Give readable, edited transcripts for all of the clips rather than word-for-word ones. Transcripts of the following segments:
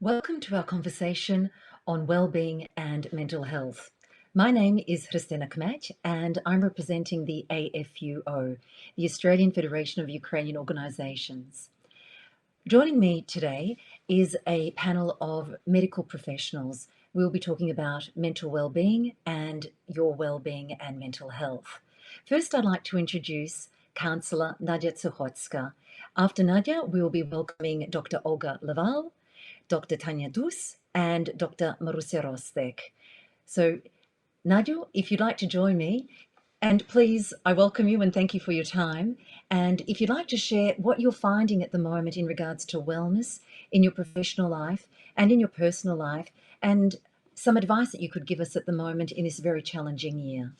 Welcome to our conversation on well-being and mental health. My name is Christina Kmach and I'm representing the AFUO, the Australian Federation of Ukrainian Organisations. Joining me today is a panel of medical professionals. We'll be talking about mental well-being and your well-being and mental health. First, I'd like to introduce Counsellor Nadia Tsukhotska. After Nadia, we will be welcoming Dr. Olga Laval, Dr. Tanya Dus, and Dr. Marusia Rostek. So, Nadia, if you'd like to join me, and please, I welcome you and thank you for your time. And if you'd like to share what you're finding at the moment in regards to wellness in your professional life and in your personal life, and some advice that you could give us at the moment in this very challenging year.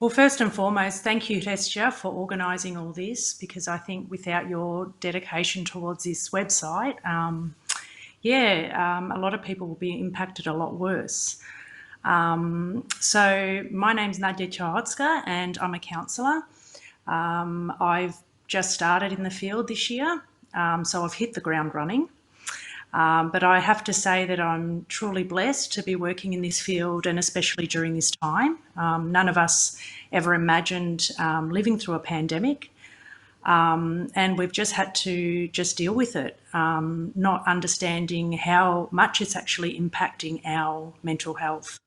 Well, first and foremost, thank you, Hestia, for organising all this, because I think without your dedication towards this website, a lot of people will be impacted a lot worse. So my name's Nadia Tsukhotska and I'm a counsellor. I've just started in the field this year, so I've hit the ground running. But I have to say that I'm truly blessed to be working in this field, and especially during this time. None of us ever imagined living through a pandemic, and we've just had to deal with it, not understanding how much it's actually impacting our mental health.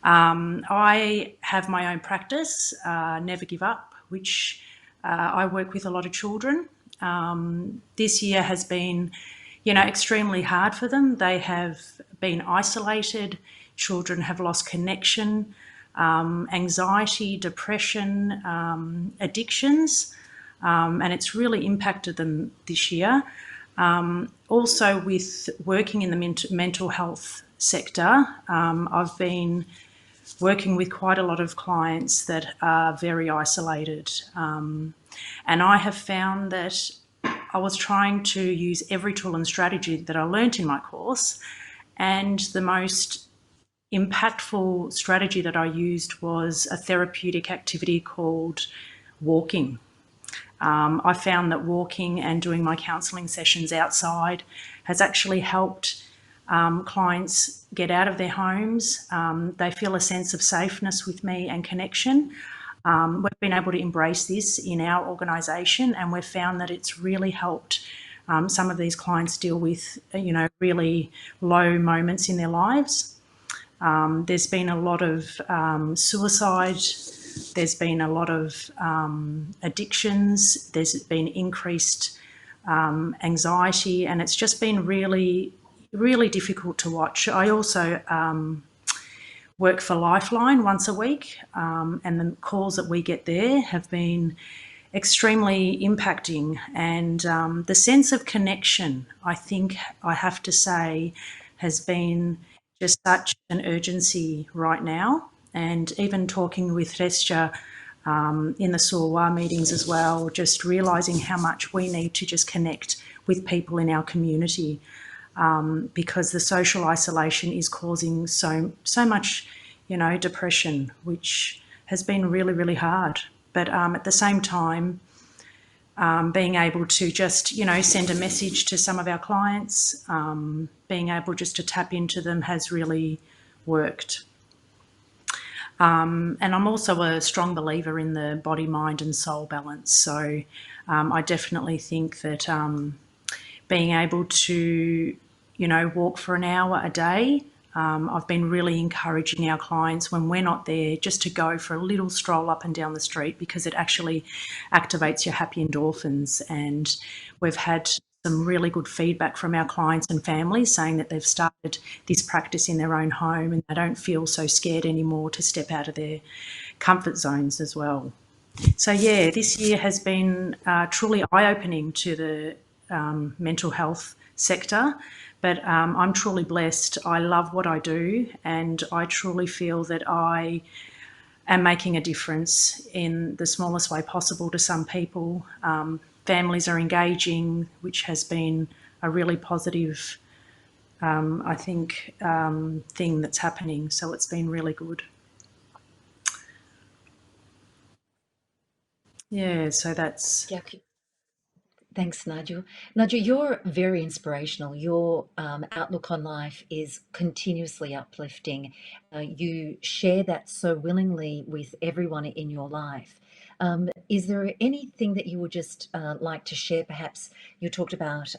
I have my own practice, Never Give Up, which I work with a lot of children. This year has been extremely hard for them. They have been isolated. Children have lost connection, anxiety, depression, addictions, and it's really impacted them this year. Also, with working in the mental health sector, I've been working with quite a lot of clients that are very isolated. And I have found that I was trying to use every tool and strategy that I learnt in my course, and the most impactful strategy that I used was a therapeutic activity called walking. I found that walking and doing my counselling sessions outside has actually helped clients get out of their homes. They feel a sense of safeness with me and connection. We've been able to embrace this in our organisation, and we've found that it's really helped some of these clients deal with, really low moments in their lives. There's been a lot of suicide. There's been a lot of addictions. There's been increased anxiety, and it's just been really, really difficult to watch. I also work for Lifeline once a week, and the calls that we get there have been extremely impacting. And the sense of connection, I think I have to say, has been just such an urgency right now. And even talking with Restia in the Surwa meetings as well, just realising how much we need to just connect with people in our community. Because the social isolation is causing so much, depression, which has been really, really hard. But at the same time, being able to just, send a message to some of our clients, being able just to tap into them has really worked. And I'm also a strong believer in the body, mind and soul balance. So I definitely think that being able to, walk for an hour a day. I've been really encouraging our clients when we're not there just to go for a little stroll up and down the street, because it actually activates your happy endorphins. And we've had some really good feedback from our clients and families saying that they've started this practice in their own home and they don't feel so scared anymore to step out of their comfort zones as well. So yeah, this year has been truly eye-opening to the mental health sector, but I'm truly blessed. I love what I do, and I truly feel that I am making a difference in the smallest way possible to some people. Families are engaging, which has been a really positive, I think, thing that's happening. So it's been really good. Yeah, so that's... Thanks, Nigel. Nigel, you're very inspirational. Your outlook on life is continuously uplifting. You share that so willingly with everyone in your life. Is there anything that you would just like to share? Perhaps you talked about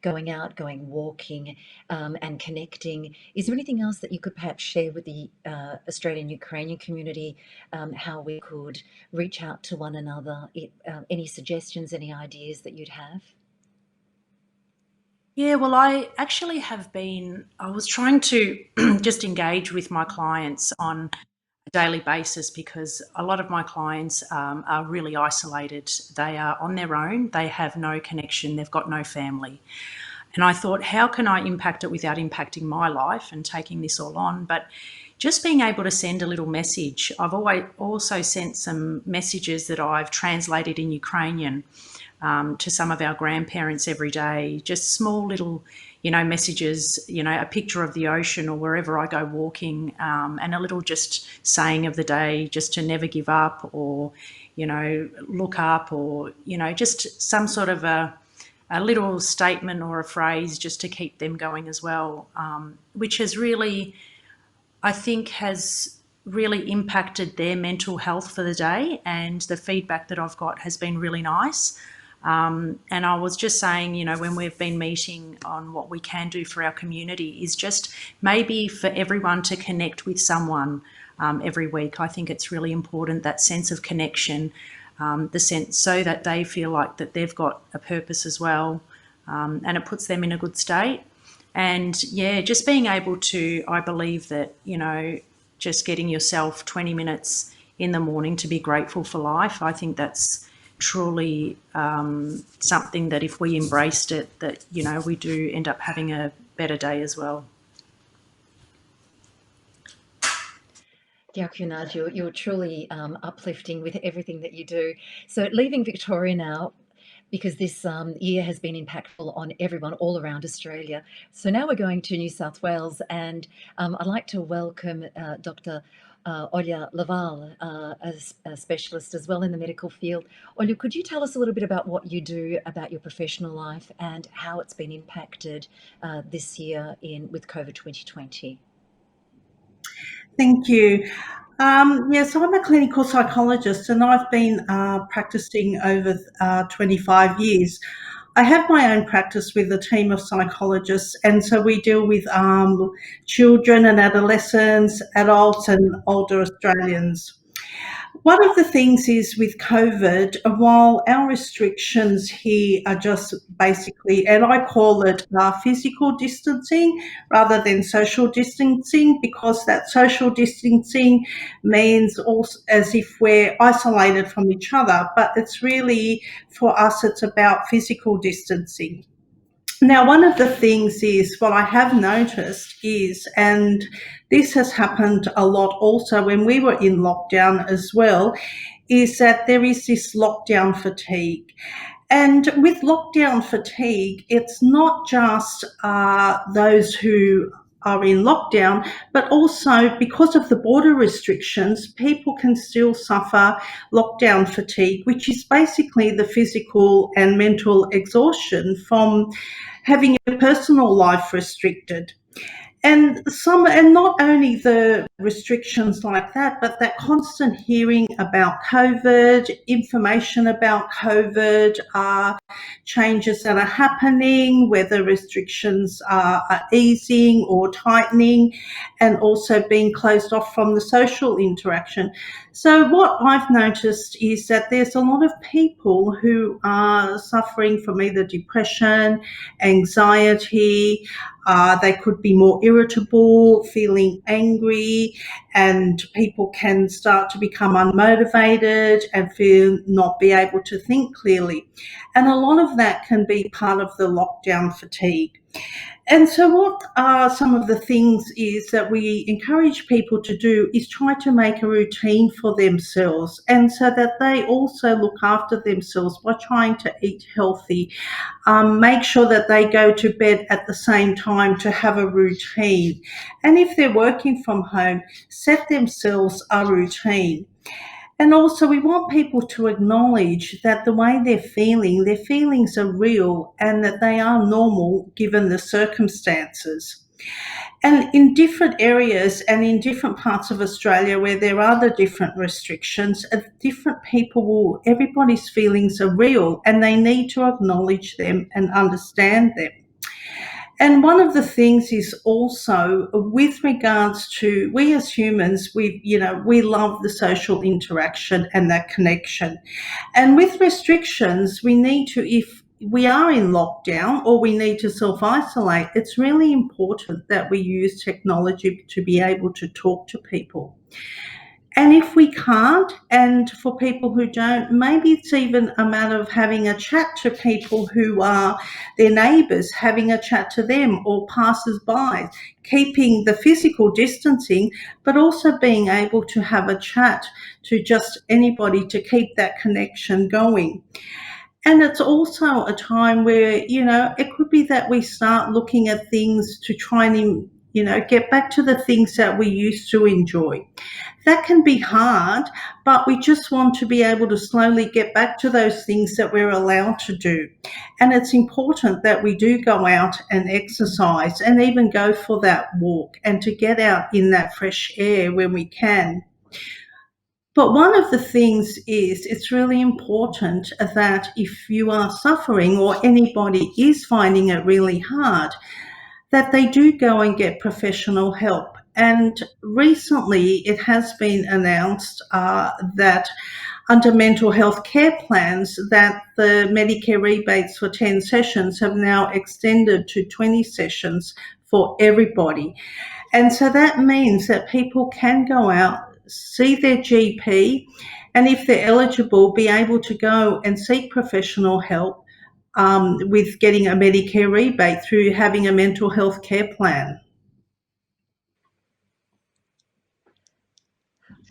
going out, going walking, and connecting. Is there anything else that you could perhaps share with the Australian Ukrainian community, how we could reach out to one another? Any suggestions, any ideas that you'd have? Yeah, well, I was trying to just engage with my clients on a daily basis because a lot of my clients are really isolated. They are on their own, they have no connection, they've got no family. And I thought, how can I impact it without impacting my life and taking this all on? But just being able to send a little message. I've always also sent some messages that I've translated in Ukrainian to some of our grandparents every day, just small little, messages, a picture of the ocean or wherever I go walking, and a little just saying of the day, just to never give up or, look up or, just some sort of a little statement or a phrase just to keep them going as well, which has really, I think, has really impacted their mental health for the day. And the feedback that I've got has been really nice. And I was just saying, when we've been meeting on what we can do for our community is just maybe for everyone to connect with someone every week. I think it's really important, that sense of connection, the sense so that they feel like that they've got a purpose as well, and it puts them in a good state. And yeah, just being able to, I believe that, just getting yourself 20 minutes in the morning to be grateful for life, I think that's truly something that if we embraced it, that, we do end up having a better day as well. Diakonaj, you're truly uplifting with everything that you do. So, leaving Victoria now, because this year has been impactful on everyone all around Australia. So now we're going to New South Wales, and I'd like to welcome Dr. Olya Laval, a specialist as well in the medical field. Olya, could you tell us a little bit about what you do, about your professional life, and how it's been impacted this year with COVID 2020? Thank you. So I'm a clinical psychologist and I've been practicing over 25 years. I have my own practice with a team of psychologists, and so we deal with children and adolescents, adults, and older Australians. One of the things is with COVID, while our restrictions here are just basically, and I call it physical distancing rather than social distancing, because that social distancing means also as if we're isolated from each other, but it's really, for us, it's about physical distancing. Now, one of the things is what I have noticed is, and this has happened a lot also when we were in lockdown as well, is that there is this lockdown fatigue. And with lockdown fatigue, it's not just those who are in lockdown, but also because of the border restrictions, people can still suffer lockdown fatigue, which is basically the physical and mental exhaustion from having your personal life restricted. And not only the restrictions like that, but that constant hearing about COVID, information about COVID, changes that are happening, whether restrictions are easing or tightening, and also being closed off from the social interaction. So what I've noticed is that there's a lot of people who are suffering from either depression, anxiety. They could be more irritable, feeling angry, and people can start to become unmotivated and feel not be able to think clearly. And a lot of that can be part of the lockdown fatigue. And so what are some of the things is that we encourage people to do is try to make a routine for themselves, and so that they also look after themselves by trying to eat healthy. Make sure that they go to bed at the same time to have a routine. And if they're working from home, set themselves a routine. And also, we want people to acknowledge that the way they're feeling, their feelings are real and that they are normal given the circumstances. And in different areas and in different parts of Australia where there are the different restrictions, different people will, everybody's feelings are real and they need to acknowledge them and understand them. And one of the things is also with regards to we as humans, we love the social interaction and that connection. And with restrictions, we need to, if we are in lockdown or we need to self isolate, it's really important that we use technology to be able to talk to people. And if we can't, and for people who don't, maybe it's even a matter of having a chat to people who are their neighbours, having a chat to them or passers by, keeping the physical distancing, but also being able to have a chat to just anybody to keep that connection going. And it's also a time where, it could be that we start looking at things to try and, get back to the things that we used to enjoy. That can be hard, but we just want to be able to slowly get back to those things that we're allowed to do. And it's important that we do go out and exercise and even go for that walk and to get out in that fresh air when we can. But one of the things is it's really important that if you are suffering or anybody is finding it really hard, that they do go and get professional help. And recently it has been announced that under mental health care plans that the Medicare rebates for 10 sessions have now extended to 20 sessions for everybody. And so that means that people can go out, see their GP, and if they're eligible, be able to go and seek professional help with getting a Medicare rebate through having a mental health care plan.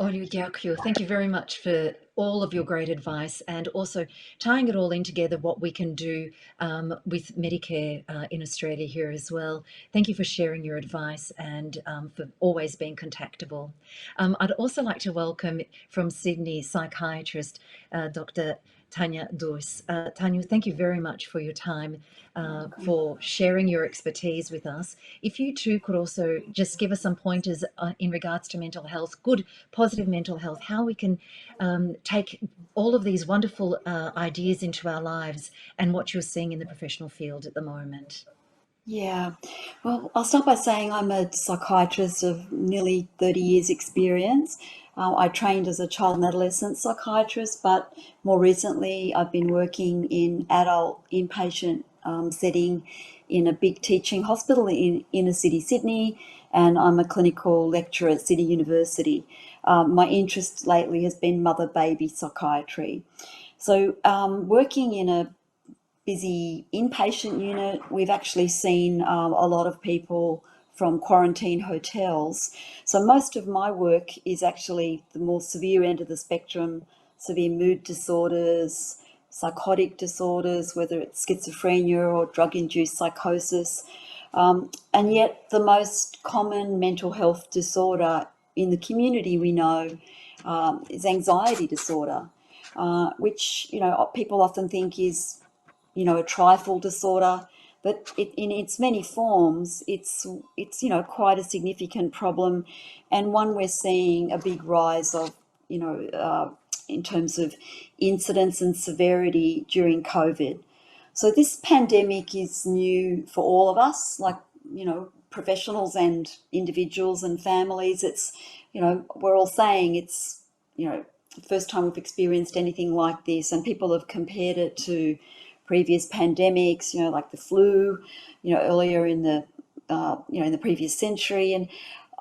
Olu Diakyo, thank you very much for all of your great advice and also tying it all in together, what we can do with Medicare in Australia here as well. Thank you for sharing your advice and for always being contactable. I'd also like to welcome from Sydney psychiatrist Dr. Tanya Dus. Tanya, thank you very much for your time, for sharing your expertise with us. If you too could also just give us some pointers in regards to mental health, good, positive mental health, how we can take all of these wonderful ideas into our lives and what you're seeing in the professional field at the moment. Yeah, well, I'll start by saying I'm a psychiatrist of nearly 30 years' experience. I trained as a child and adolescent psychiatrist, but more recently I've been working in adult inpatient setting in a big teaching hospital in inner city Sydney, and I'm a clinical lecturer at City University. My interest lately has been mother-baby psychiatry. So working in a busy inpatient unit, we've actually seen a lot of people from quarantine hotels. So most of my work is actually the more severe end of the spectrum, severe mood disorders, psychotic disorders, whether it's schizophrenia or drug-induced psychosis. And yet the most common mental health disorder in the community we know is anxiety disorder, which, people often think is a trifle disorder, but in its many forms, it's quite a significant problem, and one we're seeing a big rise of, in terms of incidence and severity during COVID. So this pandemic is new for all of us, like, professionals and individuals and families. It's, we're all saying it's, the first time we've experienced anything like this, and people have compared it to previous pandemics, like the flu, earlier in the, in the previous century. And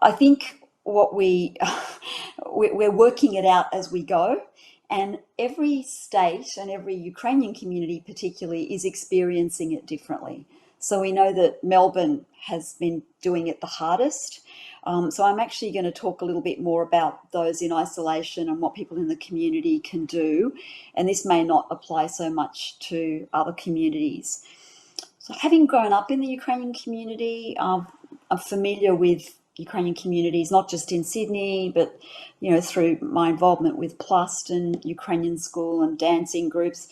I think what we're working it out as we go. And every state and every Ukrainian community particularly is experiencing it differently. So we know that Melbourne has been doing it the hardest. So I'm actually going to talk a little bit more about those in isolation and what people in the community can do. And this may not apply so much to other communities. So having grown up in the Ukrainian community, I'm familiar with Ukrainian communities, not just in Sydney, but through my involvement with Plust and Ukrainian school and dancing groups,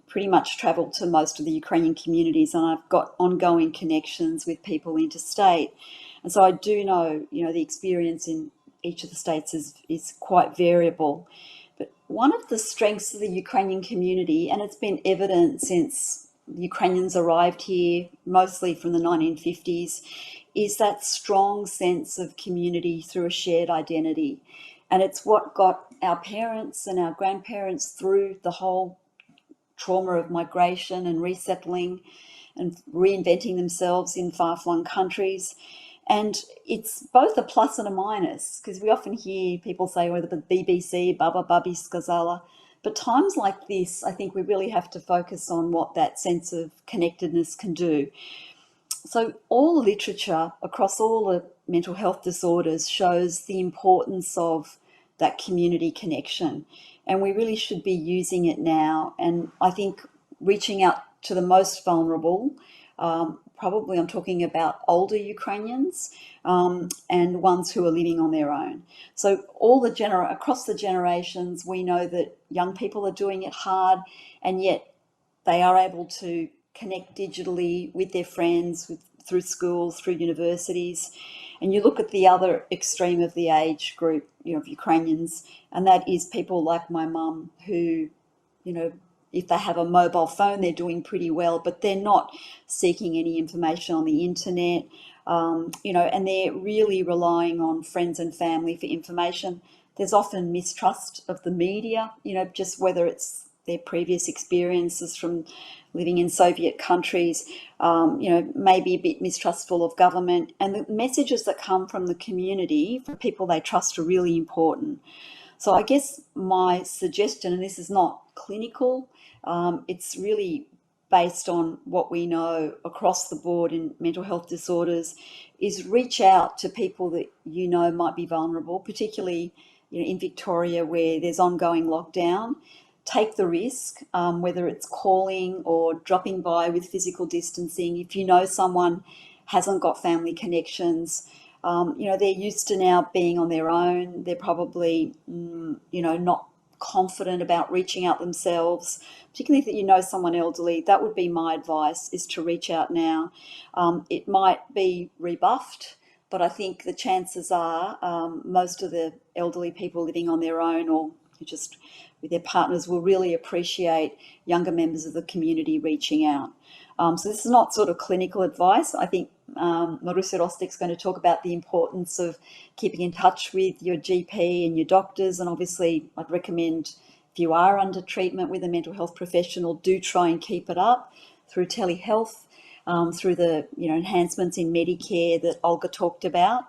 pretty much travelled to most of the Ukrainian communities, and I've got ongoing connections with people interstate. And so I do know, the experience in each of the states is quite variable. But one of the strengths of the Ukrainian community, and it's been evident since the Ukrainians arrived here, mostly from the 1950s, is that strong sense of community through a shared identity. And it's what got our parents and our grandparents through the whole trauma of migration and resettling and reinventing themselves in far-flung countries. And it's both a plus and a minus, because we often hear people say, well, the BBC, Baba Babi Skazala. But times like this, I think we really have to focus on what that sense of connectedness can do. So all the literature across all the mental health disorders shows the importance of that community connection. And we really should be using it now. And I think reaching out to the most vulnerable, probably I'm talking about older Ukrainians, and ones who are living on their own. So across the generations, we know that young people are doing it hard, and yet they are able to connect digitally with their friends, through schools, through universities. And you look at the other extreme of the age group, of Ukrainians, and that is people like my mum who, if they have a mobile phone, they're doing pretty well, but they're not seeking any information on the internet, and they're really relying on friends and family for information. There's often mistrust of the media, just whether it's their previous experiences from living in Soviet countries, maybe a bit mistrustful of government. And the messages that come from the community, from people they trust, are really important. So I guess my suggestion, and this is not clinical, it's really based on what we know across the board in mental health disorders, is reach out to people that might be vulnerable, particularly in Victoria where there's ongoing lockdown. Take the risk, whether it's calling or dropping by with physical distancing. If you know someone hasn't got family connections, they're used to now being on their own. They're probably, not confident about reaching out themselves, particularly if you know someone elderly. That would be my advice, is to reach out now. It might be rebuffed, but I think the chances are most of the elderly people living on their own or just with their partners will really appreciate younger members of the community reaching out. So this is not sort of clinical advice. I think Marussia Rostek's going to talk about the importance of keeping in touch with your GP and your doctors. And obviously I'd recommend, if you are under treatment with a mental health professional, do try and keep it up through telehealth, through the enhancements in Medicare that Olga talked about.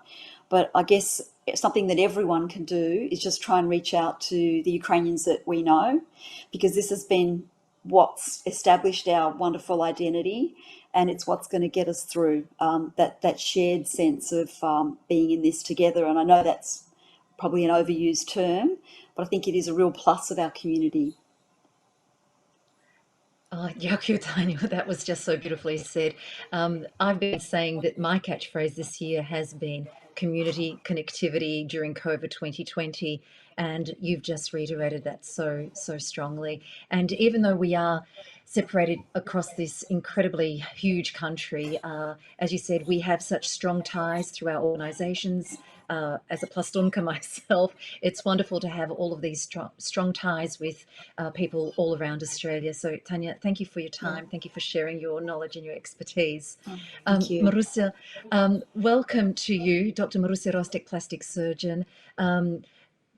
But I guess something that everyone can do is just try and reach out to the Ukrainians that we know, because this has been what's established our wonderful identity, and it's what's going to get us through that shared sense of being in this together. And I know that's probably an overused term, but I think it is a real plus of our community. Oh, Yaku Tanya, that was just so beautifully said. I've been saying that my catchphrase this year has been community connectivity during COVID 2020, and you've just reiterated that so, so strongly. And even though we are separated across this incredibly huge country, as you said, we have such strong ties through our organisations. As a Plastunka myself, it's wonderful to have all of these strong ties with people all around Australia. So, Tanya, thank you for your time. Thank you for sharing your knowledge and your expertise. Thank you. Marussia, welcome to you, Dr. Marussia Rostek, plastic surgeon.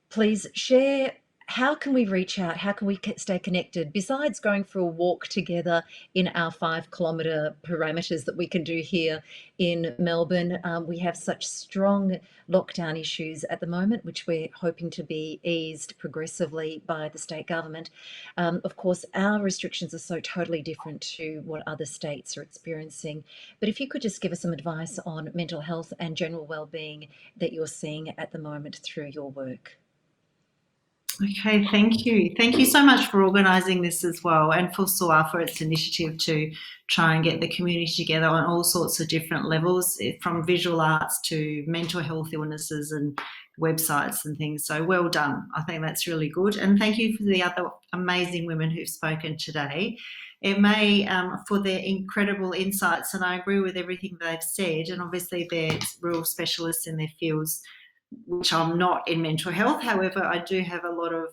Please share, how can we reach out? How can we stay connected? Besides going for a walk together in our 5-kilometre parameters that we can do here in Melbourne, we have such strong lockdown issues at the moment, which we're hoping to be eased progressively by the state government. Of course, our restrictions are so totally different to what other states are experiencing. But if you could just give us some advice on mental health and general wellbeing that you're seeing at the moment through your work. Okay, thank you. Thank you so much for organising this as well, and for SOA for its initiative to try and get the community together on all sorts of different levels, from visual arts to mental health illnesses and websites and things. So well done. I think that's really good. And thank you for the other amazing women who've spoken today. It may, for their incredible insights, and I agree with everything they've said, and obviously they're real specialists in their fields, which I'm not in mental health. However, I do have a lot of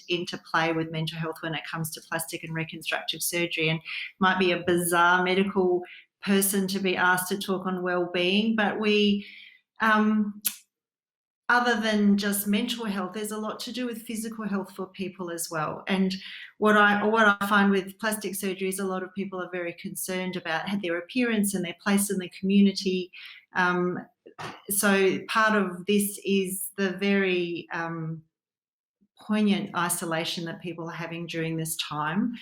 interplay with mental health when it comes to plastic and reconstructive surgery, and might be a bizarre medical person to be asked to talk on well-being, but we, other than just mental health, there's a lot to do with physical health for people as well. And what I find with plastic surgery is a lot of people are very concerned about their appearance and their place in the community. So part of this is the very poignant isolation that people are having during this time.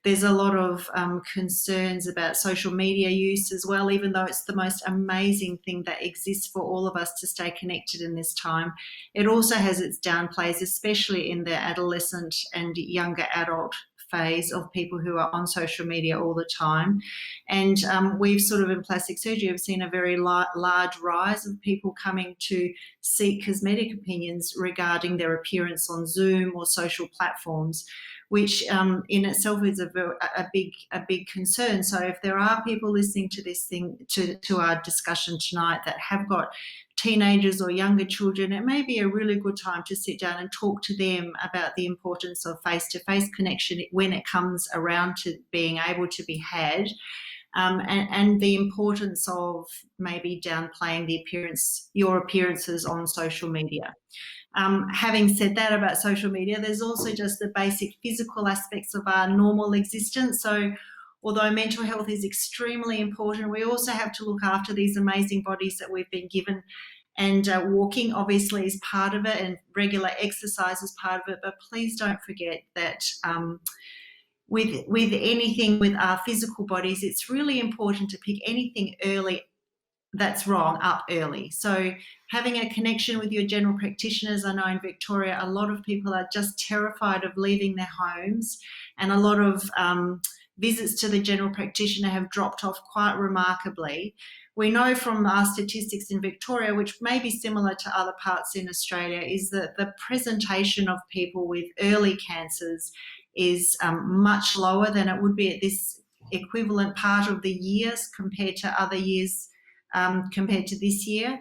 There's a lot of concerns about social media use as well, even though it's the most amazing thing that exists for all of us to stay connected in this time. It also has its downplays, especially in the adolescent and younger adult phase of people who are on social media all the time. And we've sort of, in plastic surgery, have seen a very large rise of people coming to seek cosmetic opinions regarding their appearance on Zoom or social platforms, which in itself is a big concern. So if there are people listening to this thing, to our discussion tonight, that have got teenagers or younger children, it may be a really good time to sit down and talk to them about the importance of face-to-face connection when it comes around to being able to be had. And the importance of maybe downplaying your appearances on social media. Having said that about social media, there's also just the basic physical aspects of our normal existence. So although mental health is extremely important, we also have to look after these amazing bodies that we've been given. And walking obviously is part of it, and regular exercise is part of it. But please don't forget that with anything with our physical bodies, it's really important to pick anything early that's wrong up early. So having a connection with your general practitioners. I know in Victoria a lot of people are just terrified of leaving their homes, and a lot of visits to the general practitioner have dropped off quite remarkably. We know from our statistics in Victoria, which may be similar to other parts in Australia, is that the presentation of people with early cancers is much lower than it would be at this equivalent part of the years compared to other years, compared to this year.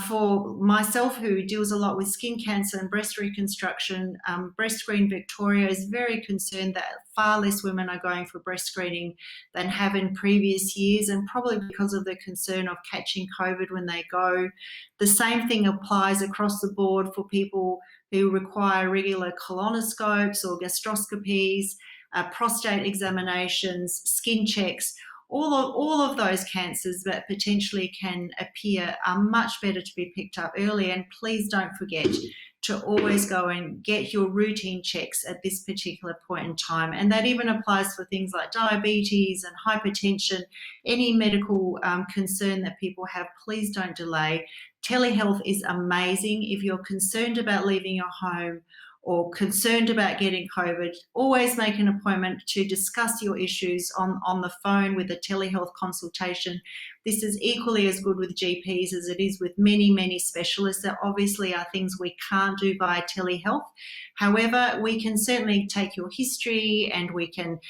For myself, who deals a lot with skin cancer and breast reconstruction, Breast Screen Victoria is very concerned that far less women are going for breast screening than have in previous years, and probably because of the concern of catching COVID when they go. The same thing applies across the board for people who require regular colonoscopes or gastroscopies, prostate examinations, skin checks. All of those cancers that potentially can appear are much better to be picked up early. And please don't forget to always go and get your routine checks at this particular point in time. And that even applies for things like diabetes and hypertension, any medical concern that people have. Please don't delay. Telehealth is amazing. If you're concerned about leaving your home or concerned about getting COVID, always make an appointment to discuss your issues on the phone with a telehealth consultation. This is equally as good with GPs as it is with many, many specialists. There obviously are things we can't do via telehealth. However, we can certainly take your history, and we can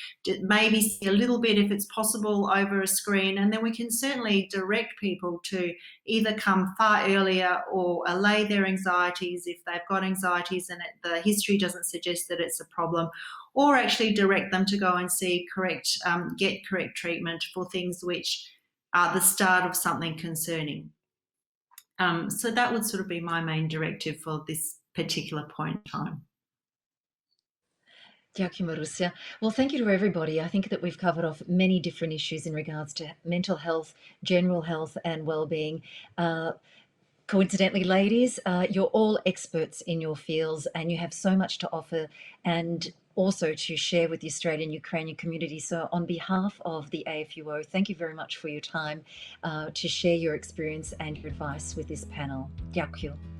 maybe see a little bit, if it's possible, over a screen, and then we can certainly direct people to either come far earlier or allay their anxieties if they've got anxieties and the history doesn't suggest that it's a problem, or actually direct them to go and get correct treatment for things which are the start of something concerning. So that would sort of be my main directive for this particular point in time. Thank you, Marussia. Well, thank you to everybody. I think that we've covered off many different issues in regards to mental health, general health, and well-being. Coincidentally, ladies, you're all experts in your fields, and you have so much to offer and also to share with the Australian Ukrainian community. So on behalf of the AFUO, thank you very much for your time to share your experience and your advice with this panel. Дякую.